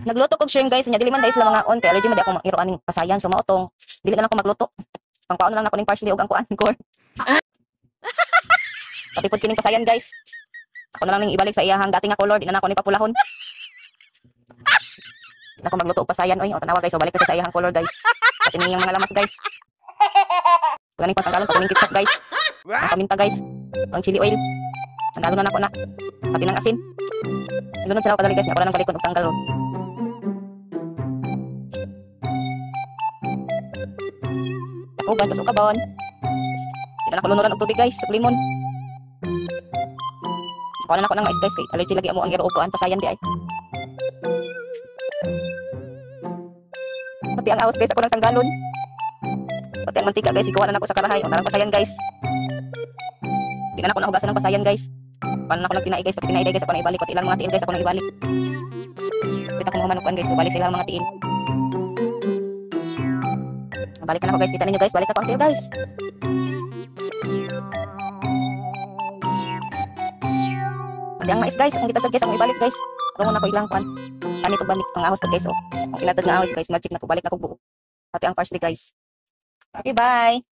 Nagluto kog shrimp guys, nya dili man dai sila mga on kay allergy man di ako iroan ning pasayan so maotong. Dili na lang ko magluto. Pangpaon na lang nako ning parsley ug ang kuan corn. Patipod kining pasayan guys. Ako na lang ning ibalik sa iyahang dating nga color, di na ako ni papulahon. Ako magluto og pasayan oy, o tanawa guys, so balik ka sa iyahang color guys. Pati ning mga lamas guys. Kuning pangkalon pati ning ketchup guys. Ang paminta guys. Ang chili oil. Tanggalon na nako na. Pati ng asin. Ilunod sila kadali guys, nga ako na nang balikon og tanggalon. Ako gantos og kabon. Di na nakulunod og tubig guys, sa limon. Kuha na ako ng mais guys, kay allergy lagi amo ang iro upuan pasayan di ay. Pati ang awas guys, ako ng tanggalon. Pati ang mantika guys, ikuha na ako sa karahay. O tarang pasayan guys. Di na ako nahugasan ng pasayan guys. Paano na ako nagtinai guys, pati tinaiday guys, ako na ibalik. Pati ilang mga tiin guys, ako na ibalik. Pita ko mga manukuan guys, balik sila mga tiin. Balik na ako guys, kita ninyo guys, balik na ako ang tiil guys. Pati ang mais guys, akong gitagdag guys, akong ibalik guys. Rungon ako ilang kuan. Kanito balik ang ahos ko guys, oh. Ang ilatag nga ahos guys, magic na ko, balik na ko buo. Pati ang parsley guys. Okay, bye!